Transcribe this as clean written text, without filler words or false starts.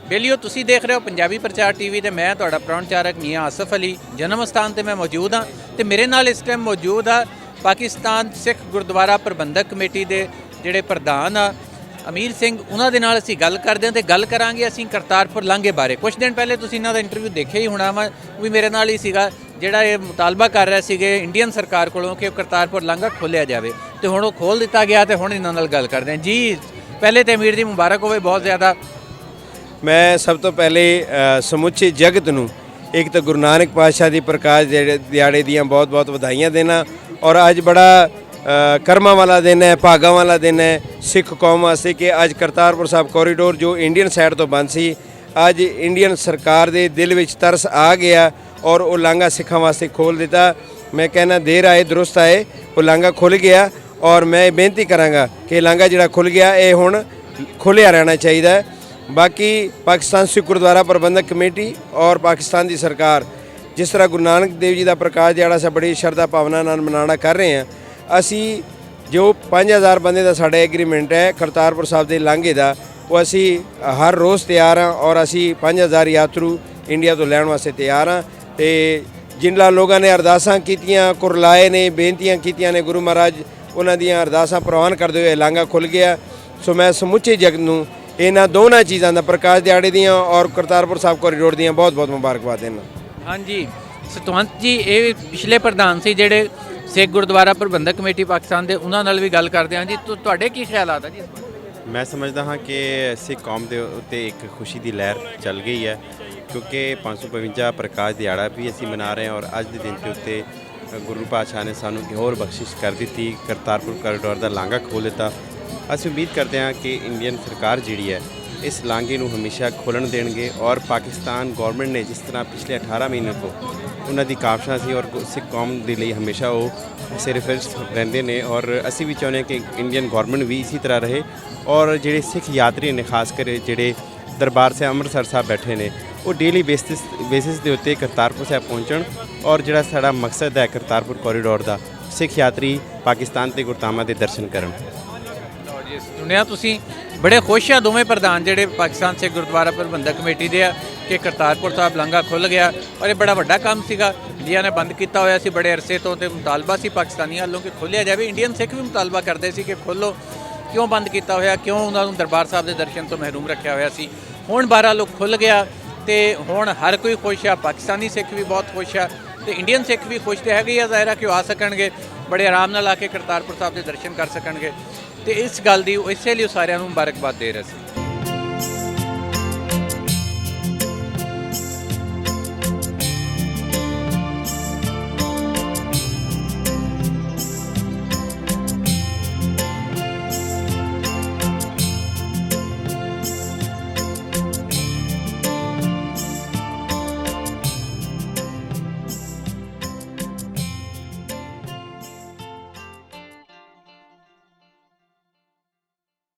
बेलियो तुसी देख रहे हो पंजाबी प्रचार टीवी ते मैं तुहाडा प्रौणचारक मियाँ आसफ अली। जन्म स्थान ते मैं मौजूद हाँ ते मेरे नाल इस टाइम मौजूद आ पाकिस्तान सिख गुरुद्वारा प्रबंधक कमेटी के जिहड़े प्रधान आ अमीर सिंह, उन्हां दे नाल असीं गल करदे हां ते गल करांगे असीं करतारपुर लांघे बारे। कुछ दिन पहले तुसीं इन्हां दा इंटरव्यू देखिया ही होना वा, भी मेरे नाल ही सीगा जिहड़ा ये मुतालबा कर रहे सीगे इंडियन सरकार कोलों कि करतारपुर लांघा खोलिया जाए तो हुण वो खोल दिता गया। तो हुण इन्हां नाल गल करदे हां जी। पहले तो अमीर जी मुबारक होवे बहुत ज़्यादा। मैं सब तो पहले समुचे जगत नूं एक तो गुरु नानक पातशाह की प्रकाश दिहाड़े दियां बहुत बहुत वधाइयां देना। और अज बड़ा कर्मा वाला दिन है, भागा वाला दिन है सिख कौम वास्ते कि अज करतारपुर साहब कॉरीडोर जो इंडियन साइड तो बंद सी, अज इंडियन सरकार के दिल में तरस आ गया और वो लांघा सिखां वास्ते खोल दिता। मैं कहना देर आए दुरुस्त आए, वो लांघा खुल गया और मैं बेनती करांगा कि लांघा जिहड़ा खुल गया ये हुण खुलिया रहना चाहिए। बाकी पाकिस्तान सिख गुरुद्वारा प्रबंधक कमेटी और पाकिस्तान की सरकार जिस तरह गुरु नानक देव जी का प्रकाश दिहाड़ा से बड़ी शरधा भावना नाल मनाना कर रहे हैं। असी जो 5000 बंदे का साढ़ा एग्रीमेंट है करतारपुर साहब के लांघे का, वो असी हर रोज़ तैयार हाँ और असी 5000 यात्रू इंडिया तो लैण वास्ते तैयार हाँ। तो जिन्ना लोगों ने अरदासां कीतियां, कुरलाए ने, बेनतियां कीतियां ने, गुरु महाराज उन्हां दियां अरदासां प्रवान करते हुए लांघा खुल गया। सो मैं समुचे जगत नूं इन्हां दोनों चीज़ों का प्रकाश दिहाड़े दियां और करतारपुर साहब कॉरीडोर दियां बहुत बहुत मुबारकबाद देना। हाँ जी सतवंत जी, ये पिछले प्रधान से ਜਿਹੜੇ सिख गुरुद्वारा प्रबंधक कमेटी पाकिस्तान ਦੇ ਉਹਨਾਂ ਨਾਲ ਵੀ ਗੱਲ ਕਰਦੇ ਹਾਂ जी। तो ਤੁਹਾਡੇ ਕੀ ਖਿਆਲਾਤ ਹੈ ਜੀ? मैं समझदा हाँ कि सिख कौम के उत्ते एक खुशी की लहर चल गई है क्योंकि 552 प्रकाश दिहाड़ा भी असी मना रहे हैं और अज के दिन के उत्ते गुरु पातशाह ने सानू होर बख्शिश कर दी, करतारपुर कॉरीडोर का लांघा खोल दिता। असी उम्मीद करते हैं कि इंडियन सरकार जिहड़ी है इस लांघे को हमेशा खोलन देंगे और पाकिस्तान गौरमेंट ने जिस तरह पिछले 18 महीनों को उन्होंने काबशा सी और सिख कौम के लिए हमेशा वो सिर फिर रहते हैं और असी भी चाहते हैं कि इंडियन गौरमेंट भी इसी तरह रहे और जोड़े सिख यात्री ने खासकर जोड़े दरबार से अमृतसर साहब बैठे ने वो डेली बेसिस के उत्ते करतारपुर साहब पहुँचन और जोड़ा साड़ा मकसद है करतारपुर कॉरीडोर का सिख यात्री पाकिस्तान के गुरधामां के दर्शन करन। सुनिया तुसीं बड़े खुश आ दोवें प्रधान जिहड़े पाकिस्तान सिख गुरुद्वारा प्रबंधक कमेटी दे आ कि करतारपुर साहब लांघा खुल गया और ये बड़ा वड्डा काम सीगा जिन्हां ने बंद किया होया सी बड़े अरसे तो मुतालबा सी पाकिस्तानियों वालों कि खोलिया जाए। इंडियन सिख भी मुतालबा करते सी कि खोलो, क्यों बंद किया होया, क्यों उन्होंने दरबार साहब के दर्शन तो महरूम रखा होया सी। हुण 12 लोग खुल गया तो हुण हर कोई खुश आ, पाकिस्तानी सिख भी बहुत खुश आ तो इंडियन सिख भी खुश तो है ही आ। ज़ाहिर है कि आ सकणगे बड़े आराम नाल आके करतारपुर साहब के दर्शन कर सकणगे तो इस गल की इसे लिए सारिਆਂ ਨੂੰ मुबारकबाद दे रहे थे।